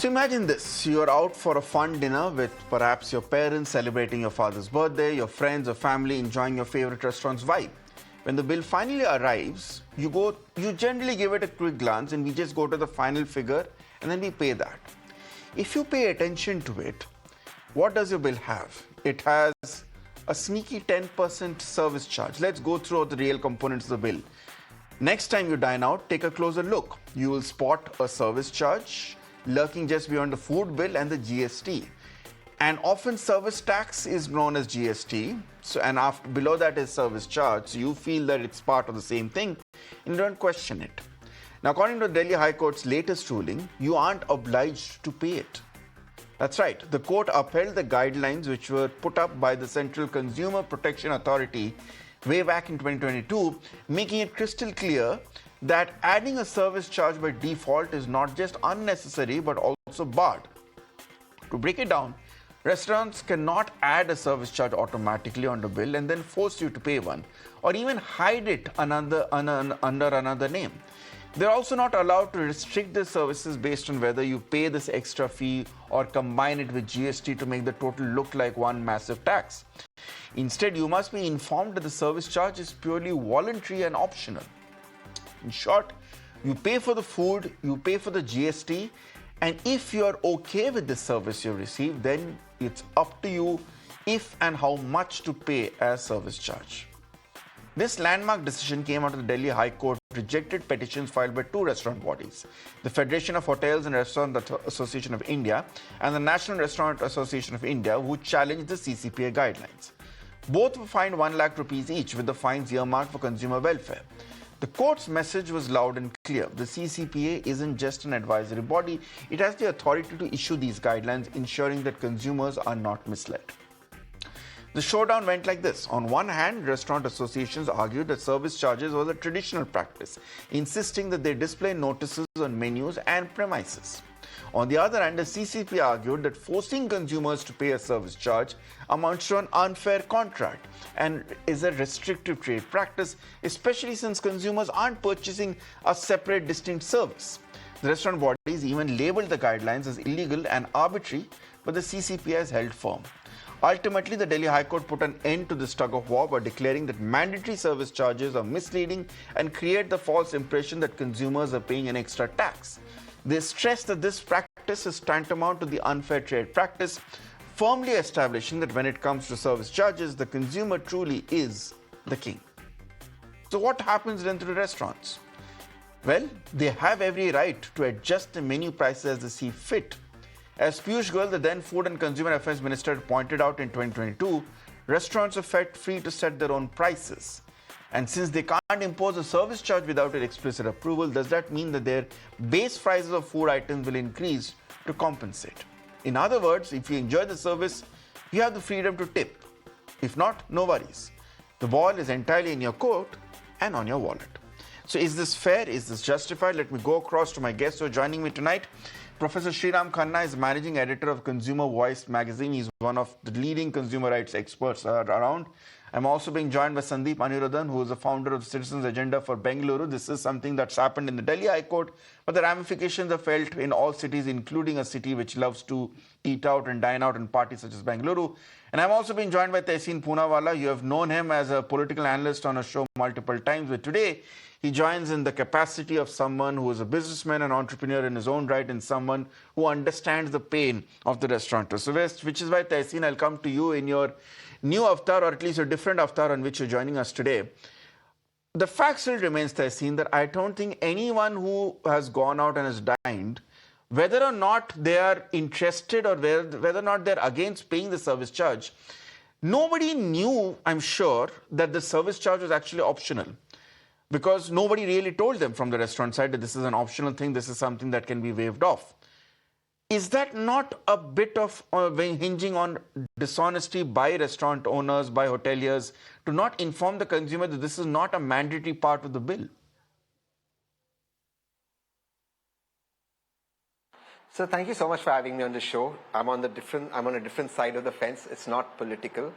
So imagine this, you're out for a fun dinner with perhaps your parents celebrating your father's birthday, your friends or family enjoying your favorite restaurant's vibe. When the bill finally arrives, you generally give it a quick glance and we just go to the final figure and then we pay that. If you pay attention to it, what does your bill have? It has a sneaky 10% service charge. Let's go through all the real components of the bill. Next time you dine out, take a closer look. You will spot a service charge lurking just beyond the food bill and the GST. And often service tax is known as GST. So, and below that is service charge. So you feel that it's part of the same thing and you don't question it. Now, according to Delhi High Court's latest ruling, you aren't obliged to pay it. That's right. The court upheld the guidelines which were put up by the Central Consumer Protection Authority way back in 2022, making it crystal clear that adding a service charge by default is not just unnecessary but also barred. To break it down, restaurants cannot add a service charge automatically on the bill and then force you to pay one, or even hide it under another name. They're also not allowed to restrict the services based on whether you pay this extra fee or combine it with GST to make the total look like one massive tax. Instead, you must be informed that the service charge is purely voluntary and optional. In short, you pay for the food, you pay for the GST, and if you're okay with the service you receive, then it's up to you if and how much to pay as service charge. This landmark decision came out of the Delhi High Court rejected petitions filed by two restaurant bodies, the Federation of Hotels and Restaurant Association of India and the National Restaurant Association of India, who challenged the CCPA guidelines. Both were fined 1 lakh rupees each, with the fines earmarked for consumer welfare. The court's message was loud and clear. The CCPA isn't just an advisory body, it has the authority to issue these guidelines, ensuring that consumers are not misled. The showdown went like this. On one hand, restaurant associations argued that service charges was a traditional practice, insisting that they display notices on menus and premises. On the other hand, the CCP argued that forcing consumers to pay a service charge amounts to an unfair contract and is a restrictive trade practice, especially since consumers aren't purchasing a separate, distinct service. The restaurant bodies even labeled the guidelines as illegal and arbitrary, but the CCP has held firm. Ultimately, the Delhi High Court put an end to this tug of war by declaring that mandatory service charges are misleading and create the false impression that consumers are paying an extra tax. They stressed that this practice is tantamount to the unfair trade practice, firmly establishing that when it comes to service charges, the consumer truly is the king. So what happens then to the restaurants? Well, they have every right to adjust the menu prices as they see fit. As Piyush Goyal, the then Food and Consumer Affairs Minister, pointed out in 2022, restaurants are free to set their own prices. And since they can't impose a service charge without an explicit approval, does that mean that their base prices of food items will increase to compensate? In other words, if you enjoy the service, you have the freedom to tip. If not, no worries. The ball is entirely in your court and on your wallet. So is this fair? Is this justified? Let me go across to my guests who are joining me tonight. Professor Sriram Khanna is managing editor of Consumer Voice magazine. He's one of the leading consumer rights experts around. I'm also being joined by Sandeep Anirudha, who is the founder of the Citizens Agenda for Bengaluru. This is something that's happened in the Delhi High Court, but the ramifications are felt in all cities, including a city which loves to eat out and dine out and party such as Bengaluru. And I'm also being joined by Tehseen Poonawalla. You have known him as a political analyst on a show multiple times, but today he joins in the capacity of someone who is a businessman and entrepreneur in his own right and someone who understands the pain of the restaurateurs. So, which is why, Tehseen, I'll come to you in your new avatar, or at least a different avatar on which you're joining us today. The fact still remains, Tehseen, that I don't think anyone who has gone out and has dined, whether or not they are interested or whether or not they're against paying the service charge, nobody knew, I'm sure, that the service charge was actually optional. Because nobody really told them from the restaurant side that this is an optional thing, this is something that can be waived off. Is that not a bit of hinging on dishonesty by restaurant owners, by hoteliers, to not inform the consumer that this is not a mandatory part of the bill? So thank you so much for having me on the show. I'm on a different side of the fence. It's not political.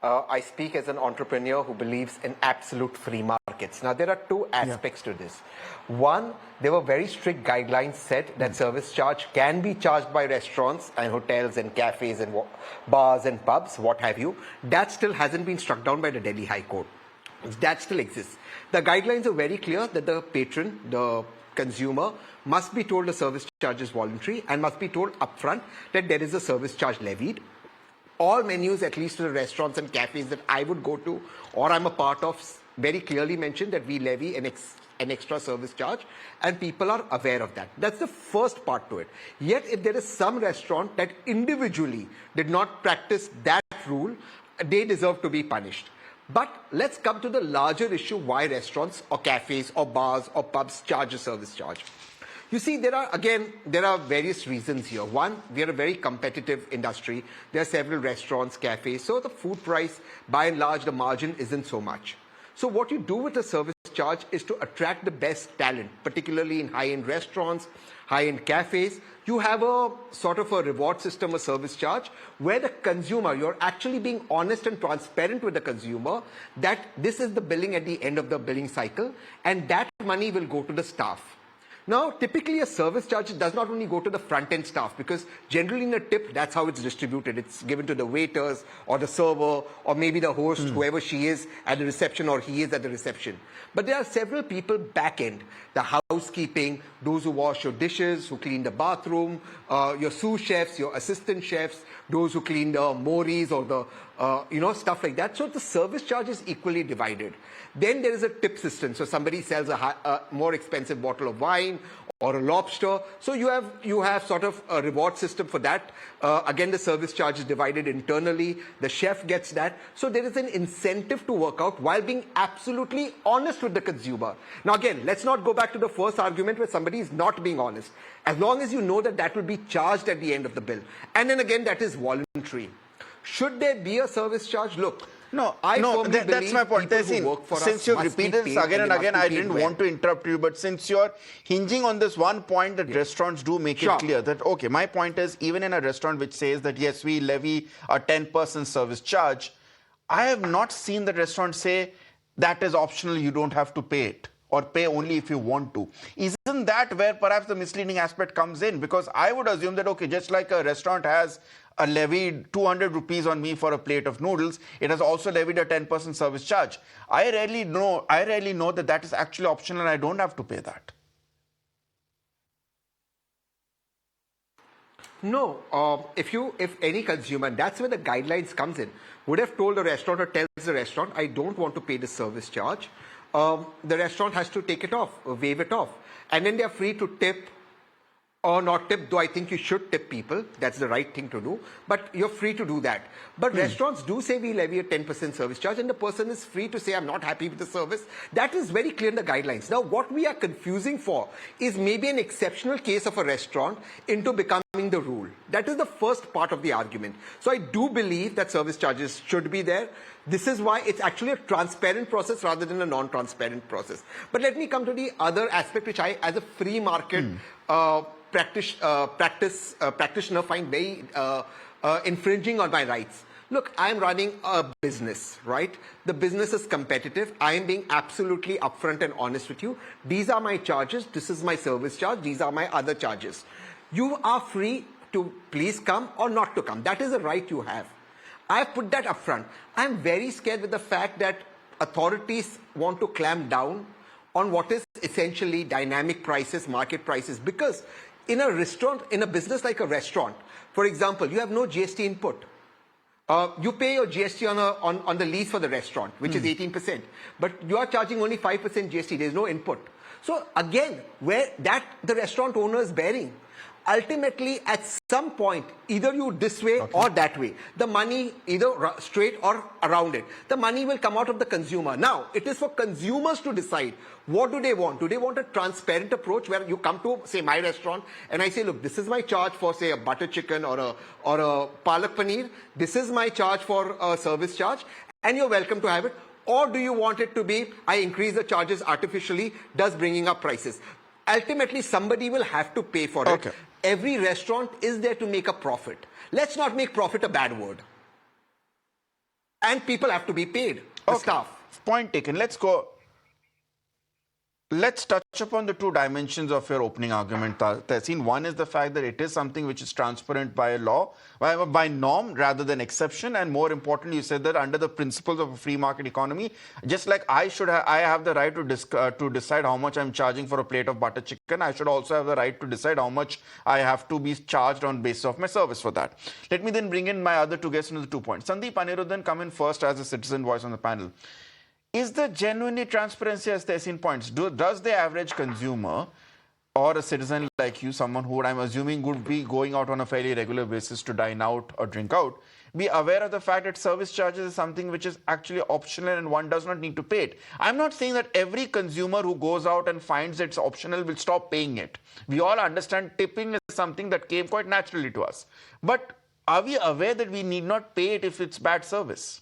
I speak as an entrepreneur who believes in absolute free markets. Now, there are two aspects to this. One, there were very strict guidelines set that service charge can be charged by restaurants and hotels and cafes and bars and pubs, what have you. That still hasn't been struck down by the Delhi High Court. That still exists. The guidelines are very clear that the patron, the consumer, must be told the service charge is voluntary and must be told upfront that there is a service charge levied. All menus, at least to the restaurants and cafes that I would go to or I'm a part of, very clearly mention that we levy an extra service charge, and people are aware of that. That's the first part to it. Yet, if there is some restaurant that individually did not practice that rule, they deserve to be punished. But let's come to the larger issue, why restaurants or cafes or bars or pubs charge a service charge. You see, there are various reasons here. One, we are a very competitive industry. There are several restaurants, cafes. So the food price, by and large, the margin isn't so much. So what you do with a service charge is to attract the best talent, particularly in high-end restaurants, high-end cafes. You have a sort of a reward system, a service charge, where the consumer, you're actually being honest and transparent with the consumer that this is the billing at the end of the billing cycle, and that money will go to the staff. Now, typically a service charge does not only go to the front-end staff, because generally in a tip, that's how it's distributed. It's given to the waiters or the server or maybe the host, whoever she is at the reception or he is at the reception. But there are several people back-end, the housekeeping, those who wash your dishes, who clean the bathroom, your sous chefs, your assistant chefs, those who clean the moris or the, stuff like that. So the service charge is equally divided. Then there is a tip system. So somebody sells a more expensive bottle of wine or a lobster. So you have sort of a reward system for that. Again, the service charge is divided internally. The chef gets that. So there is an incentive to work out while being absolutely honest with the consumer. Now again, let's not go back to the first argument where somebody is not being honest. As long as you know that that will be charged at the end of the bill. And then again, that is voluntary. Should there be a service charge? Look, that's my point. Tehseen, since you've repeated this again and again, I didn't want to interrupt you, but since you're hinging on this one point that restaurants do make it clear that, okay, my point is, even in a restaurant which says that, yes, we levy a 10% service charge, I have not seen the restaurant say that is optional, you don't have to pay it, or pay only if you want to. Isn't that where perhaps the misleading aspect comes in? Because I would assume that, okay, just like a restaurant has levied 200 rupees on me for a plate of noodles, it has also levied a 10% service charge. I rarely know that that is actually optional and I don't have to pay that. No, if any consumer, that's where the guidelines comes in, would have told the restaurant or tells the restaurant, I don't want to pay the service charge, the restaurant has to take it off, waive it off. And then they are free to tip or not tip, though I think you should tip people. That's the right thing to do. But you're free to do that. But restaurants do say we levy a 10% service charge, and the person is free to say, I'm not happy with the service. That is very clear in the guidelines. Now, what we are confusing for is maybe an exceptional case of a restaurant into becoming the rule. That is the first part of the argument. So I do believe that service charges should be there. This is why it's actually a transparent process rather than a non-transparent process. But let me come to the other aspect, which I, as a free market practitioner, find very infringing on my rights. Look, I'm running a business, right? The business is competitive. I am being absolutely upfront and honest with you. These are my charges. This is my service charge. These are my other charges. You are free to please come or not to come. That is a right you have. I've put that upfront. I'm very scared with the fact that authorities want to clamp down on what is essentially dynamic prices, market prices, because in a restaurant, in a business like a restaurant, for example, you have no GST input. You pay your GST on the lease for the restaurant, which is 18%, but you are charging only 5% GST. There's no input. So again, where that the restaurant owner is bearing, ultimately at some point, either you this way or that way, the money either straight or around it, the money will come out of the consumer. Now, it is for consumers to decide what do they want. Do they want a transparent approach where you come to, say, my restaurant and I say, look, this is my charge for, say, a butter chicken or a palak paneer. This is my charge for a service charge, and you're welcome to have it. Or do you want it to be, I increase the charges artificially, thus bringing up prices? Ultimately, somebody will have to pay for it. Every restaurant is there to make a profit. Let's not make profit a bad word. and people have to be paid, the staff. Point taken. Let's go. Let's touch upon the two dimensions of your opening argument, Tehseen. One is the fact that it is something which is transparent by law, by norm rather than exception. And more importantly, you said that under the principles of a free market economy, just like I have the right to decide how much I'm charging for a plate of butter chicken, I should also have the right to decide how much I have to be charged on basis of my service for that. Let me then bring in my other two guests into the 2 points. Sandeep Anirudha, come in first as a citizen voice on the panel. Is there genuinely transparency, as Tehseen points? Does the average consumer or a citizen like you, someone who I'm assuming would be going out on a fairly regular basis to dine out or drink out, be aware of the fact that service charges is something which is actually optional and one does not need to pay it? I'm not saying that every consumer who goes out and finds it's optional will stop paying it. We all understand tipping is something that came quite naturally to us. But are we aware that we need not pay it if it's bad service?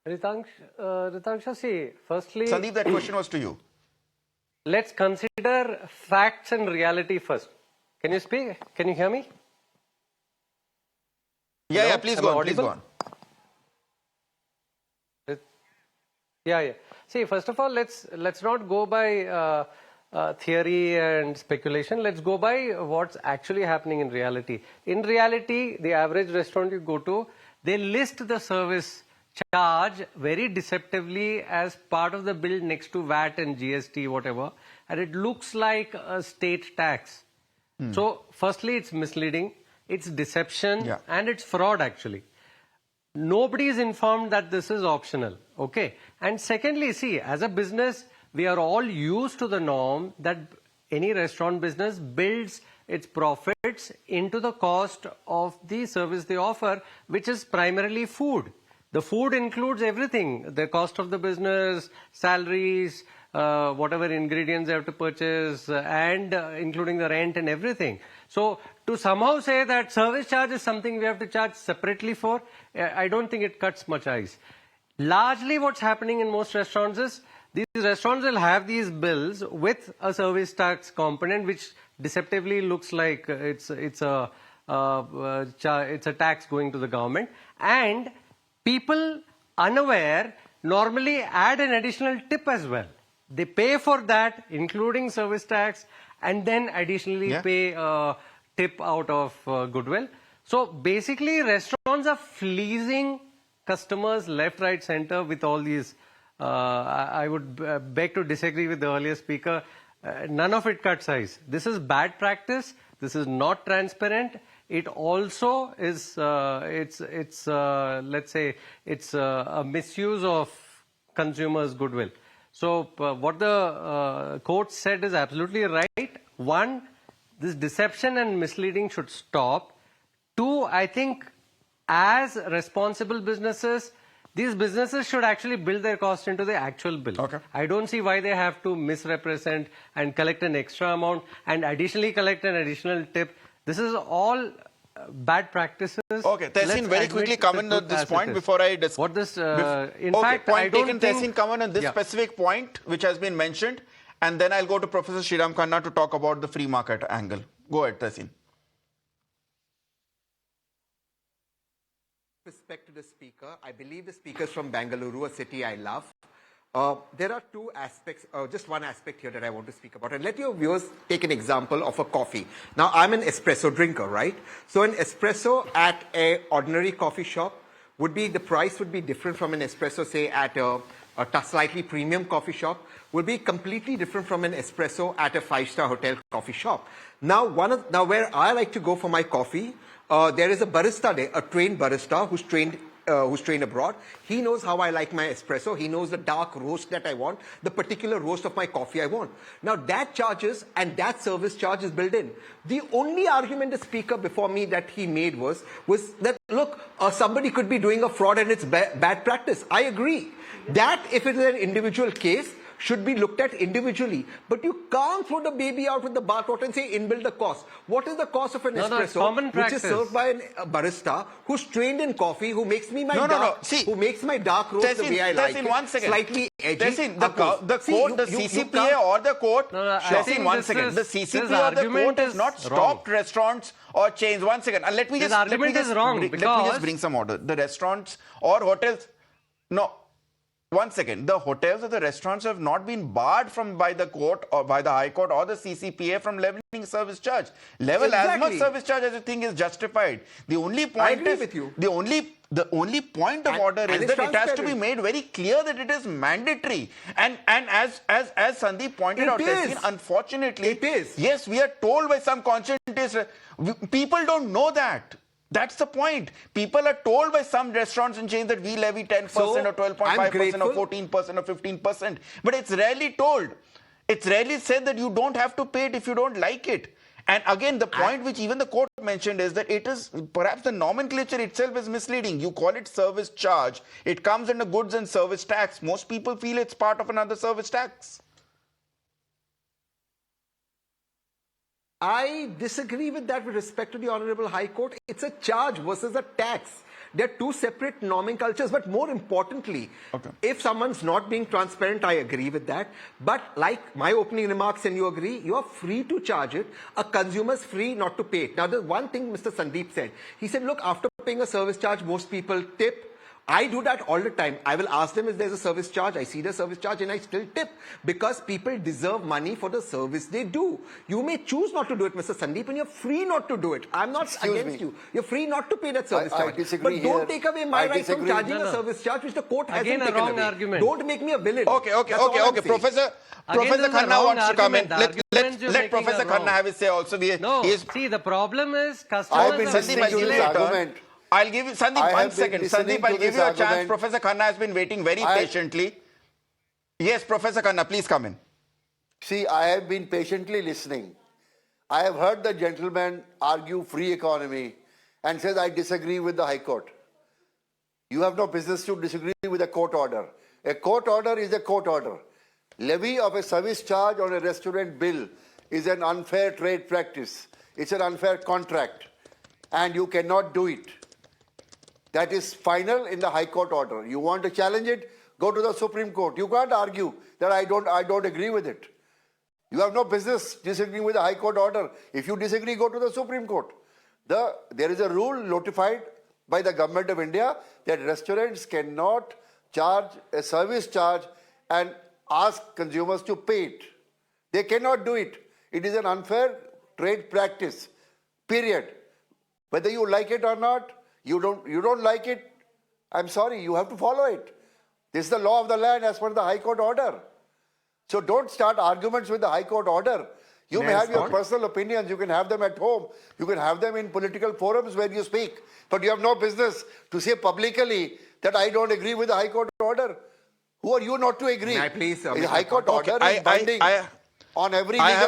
Ritangshu, see, firstly... Sandeep, that question was to you. Let's consider facts and reality first. Can you speak? Can you hear me? Yeah, please go on. Please go on. Yeah. See, first of all, let's not go by theory and speculation. Let's go by what's actually happening in reality. In reality, the average restaurant you go to, they list the service charge very deceptively as part of the bill next to VAT and GST, whatever, and it looks like a state tax. So, firstly, it's misleading, it's deception, and it's fraud actually. Nobody is informed that this is optional, okay? And secondly, see, as a business, we are all used to the norm that any restaurant business builds its profits into the cost of the service they offer, which is primarily food. The food includes everything, the cost of the business, salaries, whatever ingredients they have to purchase, and including the rent and everything. So, to somehow say that service charge is something we have to charge separately for, I don't think it cuts much ice. Largely what's happening in most restaurants is, these restaurants will have these bills with a service tax component, which deceptively looks like it's a tax going to the government, and people unaware normally add an additional tip as well. They pay for that, including service tax, and then additionally pay a tip out of goodwill. So basically, restaurants are fleecing customers left, right, center with all these. I would beg to disagree with the earlier speaker. None of it cuts ice. This is bad practice. This is not transparent. It also is, let's say, it's a misuse of consumers' goodwill. So what the court said is absolutely right. One, this deception and misleading should stop. Two, I think as responsible businesses, these businesses should actually build their cost into the actual bill. Okay. I don't see why they have to misrepresent and collect an extra amount and additionally collect an additional tip. This is all bad practices. Okay, Tehseen, very quickly comment on this point before I discuss. What this, in fact, I don't think... Tehseen, comment on this specific point which has been mentioned, and then I'll go to Professor Sriram Khanna to talk about the free market angle. Go ahead, Tehseen. With respect to the speaker, I believe the speaker is from Bengaluru, a city I love. There are two aspects, just one aspect here that I want to speak about. And let your viewers take an example of a coffee. Now, I'm an espresso drinker, right? So an espresso at an ordinary coffee shop the price would be different from an espresso, say, at a slightly premium coffee shop, would be completely different from an espresso at a five-star hotel coffee shop. Now, where I like to go for my coffee, there is a barista there, a trained barista who's trained abroad. He knows how I like my espresso. He knows the dark roast that I want, the particular roast of my coffee I want. Now that charges and that service charge is built in. The only argument the speaker before me that he made was that, look, somebody could be doing a fraud and it's bad practice. I agree. That, if it is an individual case, should be looked at individually. But you can't throw the baby out with the bathwater and say inbuild the cost. What is the cost of an No, it's espresso common which practice. is served by a barista who's trained in coffee, who makes me my who makes my dark roast Tehseen, the way I like it, one second. slightly edgy. Tehseen, the court, the CCPA or the court, Tehseen, one second. The CCPA or the court has not stopped restaurants or chains. One second. And let me just bring some order. The restaurants or hotels, no. One second. The hotels or the restaurants have not been barred by the court or by the High Court or the CCPA from leveling service charge. Level as much service charge as you think is justified. The only point is the only point of order is that it has to be made very clear that it is mandatory. And as Sandeep pointed out, unfortunately, it is. Yes, we are told by some conscientious people don't know that. That's the point. People are told by some restaurants and chains that we levy 10% or 12.5% or 14% or 15%. But it's rarely told. It's rarely said that you don't have to pay it if you don't like it. And again, the point which even the court mentioned is that it is perhaps the nomenclature itself is misleading. You call it service charge. It comes under goods and service tax. Most people feel it's part of another service tax. I disagree with that with respect to the Honorable High Court. It's a charge versus a tax. They're two separate nomenclatures, but more importantly, if someone's not being transparent, I agree with that. But like my opening remarks, and you agree, you are free to charge it. A consumer's free not to pay it. Now, the one thing Mr. Sandeep said, he said, look, after paying a service charge, most people tip. I do that all the time. I will ask them if there's a service charge. I see the service charge and I still tip because people deserve money for the service they do. You may choose not to do it, Mr. Sandeep, and you're free not to do it. I'm not against you. You're free not to pay that service charge. But don't take away my right from charging a service charge which the court hasn't taken away. Argument. Don't make me a villain. Okay. Professor Khanna wants to come in. Let Professor Khanna have his say also. See, the problem is customers. I've been listening to this argument. I'll give you, Sandeep, 1 second. Sandeep, I'll give you a chance. Professor Khanna has been waiting very patiently. Yes, Professor Khanna, please come in. See, I have been patiently listening. I have heard the gentleman argue free economy and says, I disagree with the High Court. You have no business to disagree with a court order. A court order is a court order. Levy of a service charge on a restaurant bill is an unfair trade practice. It's an unfair contract. And you cannot do it. That is final in the High Court order. You want to challenge it? Go to the Supreme Court. You can't argue that I don't agree with it. You have no business disagreeing with the High Court order. If you disagree, go to the Supreme Court. There is a rule notified by the Government of India that restaurants cannot charge a service charge and ask consumers to pay it. They cannot do it. It is an unfair trade practice. Period. Whether you like it or not, you don't like it, I'm sorry, you have to follow it. This is the law of the land as per the High Court order. So don't start arguments with the High Court order. You may have your personal opinions, you can have them at home, you can have them in political forums where you speak, but you have no business to say publicly that I don't agree with the High Court order. Who are you not to agree? The High Court order is binding on every legal entity.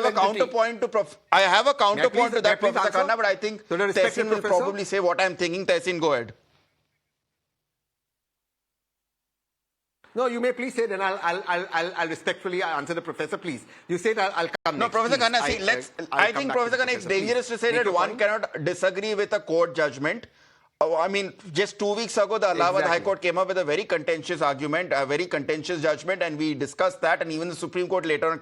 I have a counterpoint to that, Professor Khanna, but I think Tehseen will probably say what I'm thinking. Tehseen, go ahead. No, you may please say, then I'll respectfully answer the professor, please. You said I'll come next. No, Professor Khanna, I think, Professor Khanna, it's dangerous to say that one cannot disagree with a court judgment. I mean, just 2 weeks ago, the Allahabad High Court came up with a very contentious argument, a very contentious judgment, and we discussed that, and even the Supreme Court later on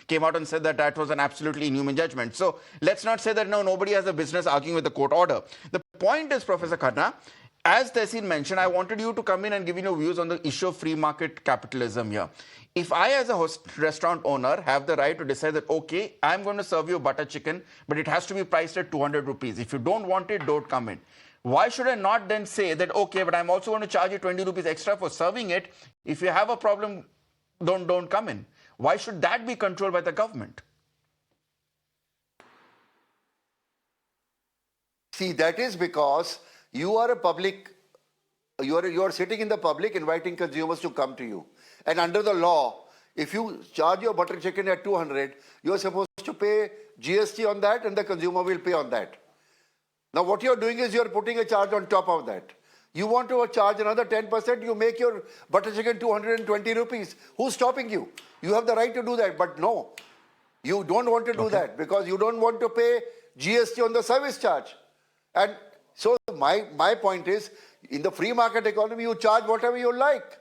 came out and said that that was an absolutely inhuman judgment. So let's not say that, no, nobody has a business arguing with the court order. The point is, Professor Khanna, as Tehseen mentioned, I wanted you to come in and give your views on the issue of free market capitalism here. If I, as a restaurant owner, have the right to decide that, okay, I'm going to serve you butter chicken, but it has to be priced at 200 rupees. If you don't want it, don't come in. Why should I not then say that, okay, but I'm also going to charge you 20 rupees extra for serving it. If you have a problem, don't come in. Why should that be controlled by the government? See, that is because you are a public, you are sitting in the public inviting consumers to come to you. And under the law, if you charge your butter chicken at 200, you are supposed to pay GST on that and the consumer will pay on that. Now what you are doing is you are putting a charge on top of that. You want to charge another 10%, you make your butter chicken 220 rupees. Who's stopping you? You have the right to do that, but no. You don't want to do that because you don't want to pay GST on the service charge. And so my point is, in the free market economy, you charge whatever you like.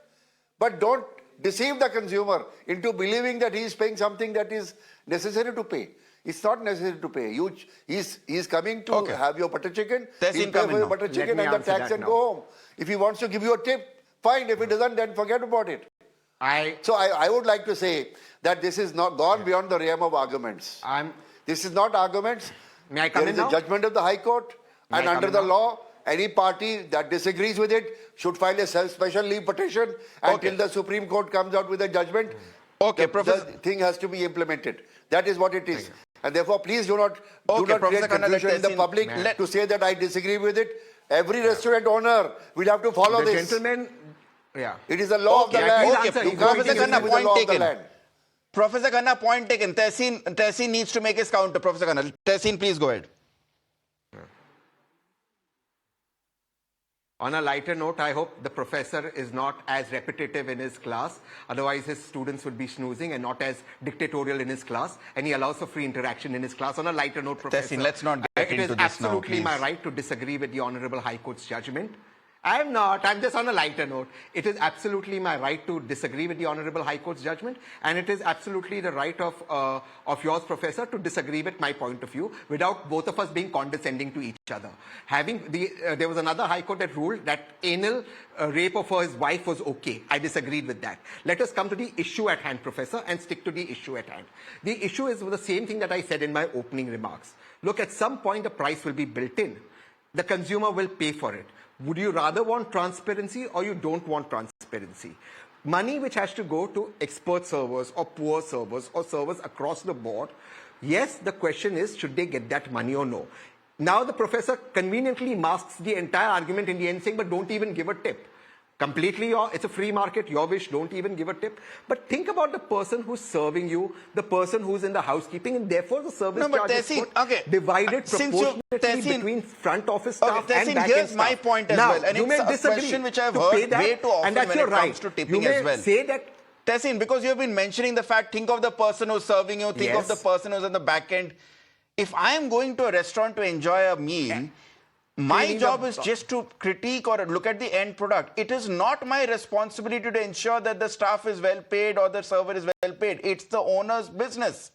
But don't deceive the consumer into believing that he is paying something that is necessary to pay. It's not necessary to pay. He's coming to have your butter chicken. He'll pay for your butter chicken and the tax and go home. If he wants to give you a tip, fine. If he doesn't, then forget about it. So I would like to say that this is not gone beyond the realm of arguments. This is not arguments. May I come in now? There is a judgment of the High Court, and under the law, any party that disagrees with it should file a special leave petition until the Supreme Court comes out with a judgment. The thing has to be implemented. That is what it is. And therefore, please do not create confusion in the public to say that I disagree with it. Every restaurant owner will have to follow this. Gentlemen, it is the law of the land. You can't Professor Khanna, point taken. Professor Khanna, point taken. Tehseen needs to make his counter. Professor Khanna, Tehseen, please go ahead. On a lighter note, I hope the professor is not as repetitive in his class. Otherwise, his students would be snoozing, and not as dictatorial in his class. And he allows for free interaction in his class. On a lighter note, Professor, Tehseen, let's not get into this now, It is absolutely my right to disagree with the Honorable High Court's judgment. I'm not. I'm just on a lighter note. It is absolutely my right to disagree with the Honorable High Court's judgment, and it is absolutely the right of yours, Professor, to disagree with my point of view without both of us being condescending to each other. There was another High Court that ruled that anal rape of his wife was okay. I disagreed with that. Let us come to the issue at hand, Professor, and stick to the issue at hand. The issue is the same thing that I said in my opening remarks. Look, at some point the price will be built in. The consumer will pay for it. Would you rather want transparency or you don't want transparency? Money which has to go to expert servers or poor servers or servers across the board, yes, the question is, should they get that money or no? Now the professor conveniently masks the entire argument in the end saying, but don't even give a tip. Completely, it's a free market, your wish, don't even give a tip. But think about the person who's serving you, the person who's in the housekeeping, and therefore the service charge is divided proportionately between front office staff and back end staff. Here's my point as well. And it's a question which I've heard way too often when it comes to tipping as well. Say that, Tehseen, because you've been mentioning the fact, think of the person who's serving you, think of the person who's at the back end. If I am going to a restaurant to enjoy a meal, my job is just to critique or look at the end product. It is not my responsibility to ensure that the staff is well paid or the server is well paid. It's the owner's business.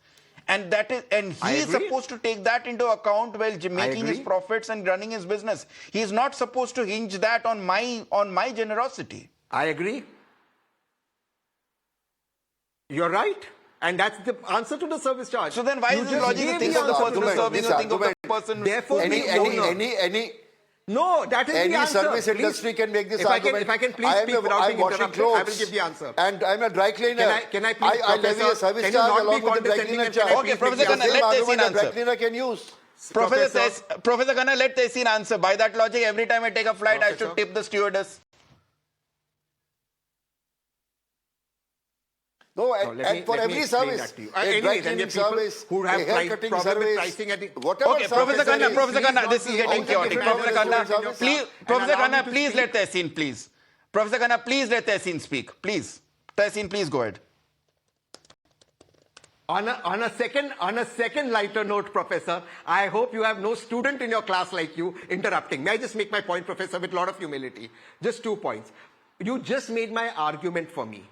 And he is supposed to take that into account while making his profits and running his business. He is not supposed to hinge that on my generosity. I agree. You're right. And that's the answer to the service charge. So then why is the logic to think of the person who's serving you, think of the person... Therefore, no, that is the answer. Any service industry can make this argument. If I can please speak without being interrupted, I will give the answer. And I'm a dry cleaner. Can I please, I levy a service charge along with the dry cleaner charge. Okay, Professor Khanna, let Tehseen answer. Dry cleaner can use. Professor Khanna, let Tehseen answer. By that logic, every time I take a flight, I should tip the stewardess. No, and for every service, a dry cleaning service, who have a haircutting service, whatever okay, Professor Khanna, this is getting chaotic. Professor Khanna, please let Tehseen, please. Professor Khanna, please let Tehseen speak. Please. Tehseen, please go ahead. On a second lighter note, Professor, I hope you have no student in your class like you interrupting. May I just make my point, Professor, with a lot of humility? Just 2 points. You just made my argument for me.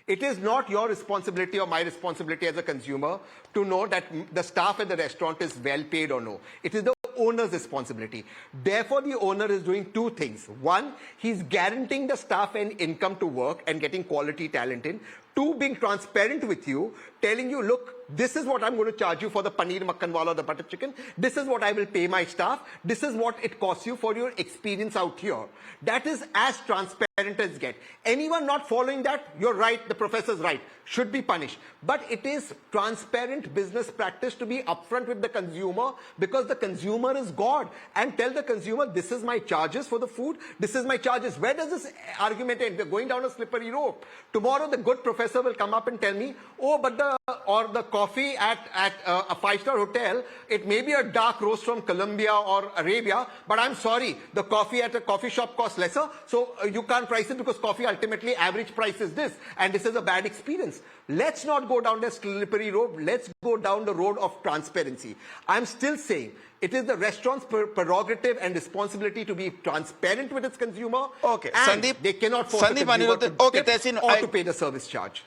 It is not your responsibility or my responsibility as a consumer to know that the staff at the restaurant is well paid or no. It is the owner's responsibility. Therefore, the owner is doing 2 things. 1, he's guaranteeing the staff an income to work and getting quality talent in. 2, being transparent with you, telling you, look, this is what I'm going to charge you for the paneer makkanwala or the butter chicken. This is what I will pay my staff. This is what it costs you for your experience out here. That is as transparent as get. Anyone not following that, you're right, the professor's right, should be punished. But it is transparent business practice to be upfront with the consumer, because the consumer is God, and tell the consumer, this is my charges for the food, this is my charges. Where does this argument end? We're going down a slippery rope. Tomorrow the good professor will come up and tell me, oh, but the or the coffee at a five-star hotel, it may be a dark roast from Colombia or Arabia, but I'm sorry, the coffee at a coffee shop costs lesser, so you can't price it because coffee ultimately average price is this, and this is a bad experience. Let's not go down the slippery road. Let's go down the road of transparency. I'm still saying it is the restaurant's prerogative and responsibility to be transparent with its consumer. Okay, and Sandeep, they cannot force the consumer to okay, tip Tehseen, or to pay the service charge.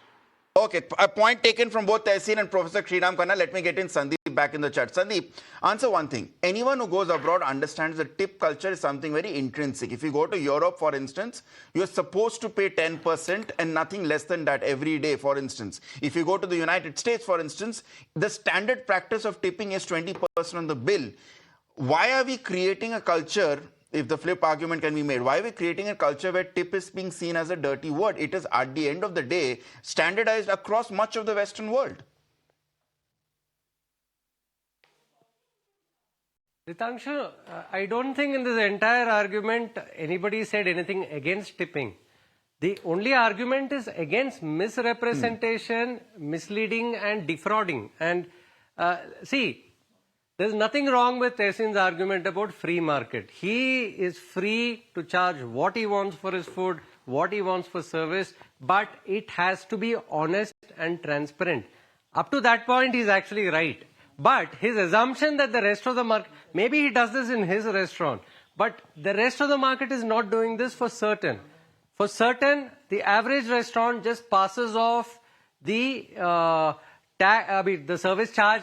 Okay, a point taken from both Tehseen and Professor Sriram Khanna. Let me get in Sandeep back in the chat. Sandeep, answer one thing. Anyone who goes abroad understands that tip culture is something very intrinsic. If you go to Europe, for instance, you're supposed to pay 10% and nothing less than that every day, for instance. If you go to the United States, for instance, the standard practice of tipping is 20% on the bill. Why are we creating a culture, if the flip argument can be made, why are we creating a culture where tip is being seen as a dirty word? It is, at the end of the day, standardized across much of the Western world. Ritangshu, I don't think in this entire argument anybody said anything against tipping. The only argument is against misrepresentation, misleading and defrauding. And see, there's nothing wrong with Tehseen's argument about free market. He is free to charge what he wants for his food, what he wants for service, but it has to be honest and transparent. Up to that point, he's actually right. But his assumption that the rest of the market, maybe he does this in his restaurant, but the rest of the market is not doing this for certain. For certain, the average restaurant just passes off the the service charge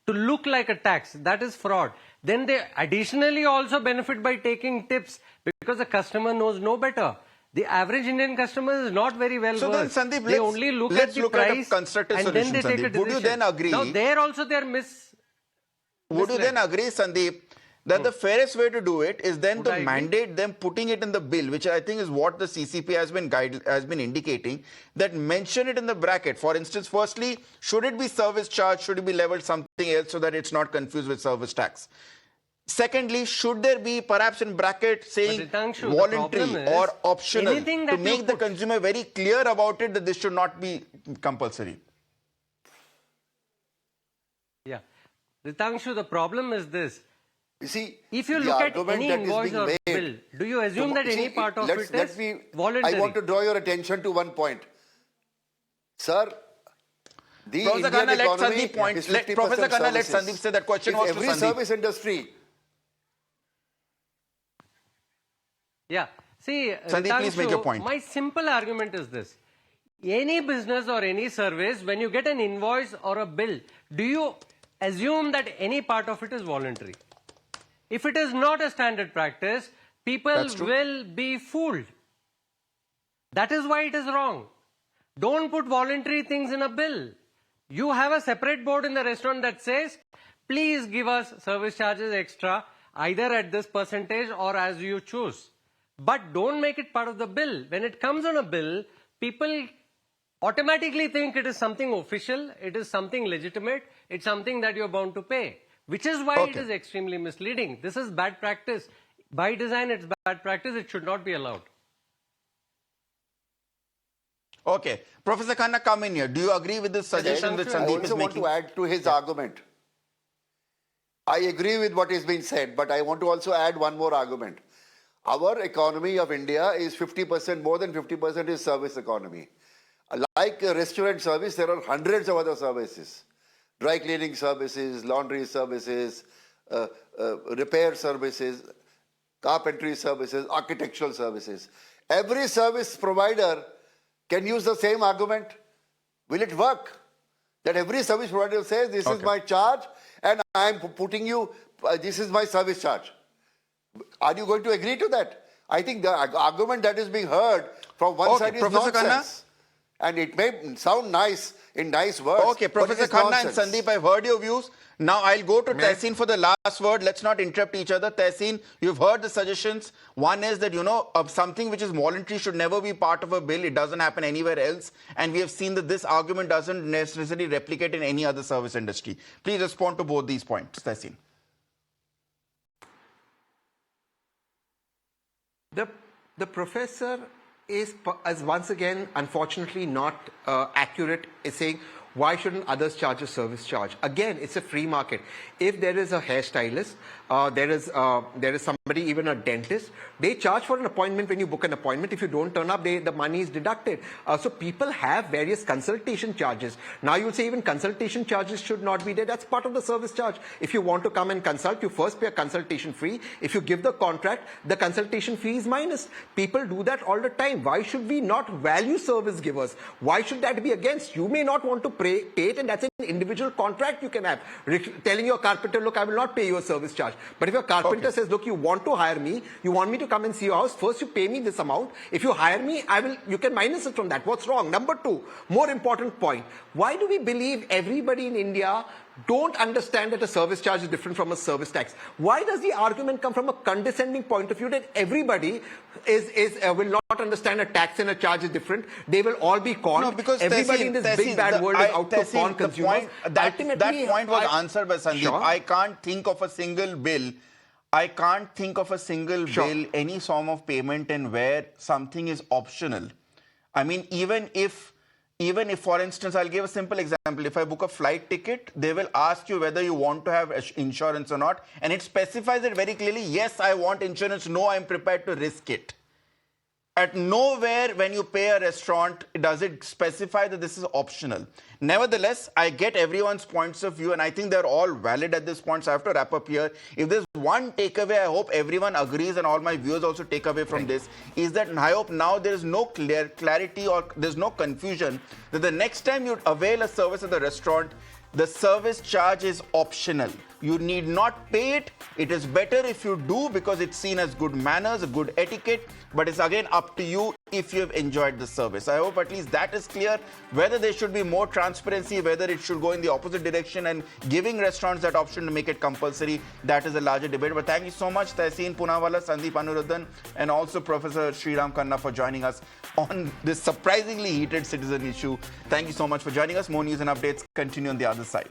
to look like a tax. That is fraud. Then they additionally also benefit by taking tips because the customer knows no better. The average Indian customer is not very well versed. So then, Sandeep, they only look at the price at a constructive and solution, then they take a Sandeep. decision. Would you then agree? Now, there also they are Would you then agree, Sandeep, that the fairest way to do it is then to mandate them putting it in the bill, which I think is what the CCPA has been indicating, that mention it in the bracket. For instance, firstly, should it be service charge? Should it be leveled something else so that it's not confused with service tax? Secondly, should there be perhaps in bracket saying voluntary or optional to make the consumer very clear about it that this should not be compulsory? Yeah. Ritangshu, the problem is this. You see, if you look at any invoice or bill, do you assume that any part of it is voluntary? I want to draw your attention to one point. Sir, the Professor Indian Khanna, economy let Sandeep is 50% Professor Khanna, let services. Sandeep say that question If was every to Sandeep. service industry. Yeah. See, Sandeep, please make your point. My simple argument is this. Any business or any service, when you get an invoice or a bill, do you assume that any part of it is voluntary? If it is not a standard practice, people will be fooled. That is why it is wrong. Don't put voluntary things in a bill. You have a separate board in the restaurant that says, please give us service charges extra, either at this percentage or as you choose. But don't make it part of the bill. When it comes on a bill, people automatically think it is something official, it is something legitimate, it's something that you're bound to pay. Which is why it is extremely misleading. This is bad practice. By design, it's bad practice. It should not be allowed. Okay. Professor Khanna, come in here. Do you agree with this suggestion which Sandeep is making? I also want to add to his argument. I agree with what is being said, but I want to also add one more argument. Our economy of India is 50%, more than 50% is service economy. Like a restaurant service, there are hundreds of other services. Dry cleaning services, laundry services, repair services, carpentry services, architectural services. Every service provider can use the same argument. Will it work? That every service provider says, this is my charge and I am putting you, this is my service charge. Are you going to agree to that? I think the argument that is being heard from one side is Professor nonsense. And it may sound nice in nice words. Okay, Professor Khanna and Sandeep, I've heard your views. Now I'll go to Tehseen for the last word. Let's not interrupt each other. Tehseen, you've heard the suggestions. One is that, something which is voluntary should never be part of a bill. It doesn't happen anywhere else. And we have seen that this argument doesn't necessarily replicate in any other service industry. Please respond to both these points, Tehseen. The professor is once again, unfortunately, not accurate in saying why shouldn't others charge a service charge? Again, it's a free market. If there is a hairstylist, there is somebody, even a dentist, they charge for an appointment when you book an appointment. If you don't turn up, the money is deducted. So people have various consultation charges. Now you will say even consultation charges should not be there. That's part of the service charge. If you want to come and consult, you first pay a consultation fee. If you give the contract, the consultation fee is minus. People do that all the time. Why should we not value service givers? Why should that be against? You may not want to pay it, and that's an individual contract you can have. Telling your carpenter, look, I will not pay you a service charge. But if your carpenter says, look, you want to hire me, you want me to come and see your house, first you pay me this amount. If you hire me, you can minus it from that. What's wrong? Number two, more important point. Why do we believe everybody in India don't understand that a service charge is different from a service tax? Why does the argument come from a condescending point of view that everybody will not understand a tax and a charge is different? They will all be conned. No, because everybody in this big bad world is out to con consumers. That point was answered by Sandeep. Sure. I can't think of a single bill. Bill, any form of payment and where something is optional. I mean, even if, for instance, I'll give a simple example. If I book a flight ticket, they will ask you whether you want to have insurance or not. And it specifies it very clearly. Yes, I want insurance. No, I'm prepared to risk it. At nowhere when you pay a restaurant, does it specify that this is optional. Nevertheless, I get everyone's points of view and I think they're all valid at this point. So I have to wrap up here. If there's one takeaway, I hope everyone agrees and all my viewers also take away from this, is that I hope now there is no clarity or there's no confusion that the next time you avail a service at the restaurant, the service charge is optional. You need not pay it. It is better if you do because it's seen as good manners, a good etiquette. But it's again up to you if you have enjoyed the service. I hope at least that is clear. Whether there should be more transparency, whether it should go in the opposite direction and giving restaurants that option to make it compulsory, that is a larger debate. But thank you so much, Tehseen, Poonawalla, Sandeep Anirudha, and also Professor Sriram Khanna for joining us on this surprisingly heated citizen issue. Thank you so much for joining us. More news and updates continue on the other side.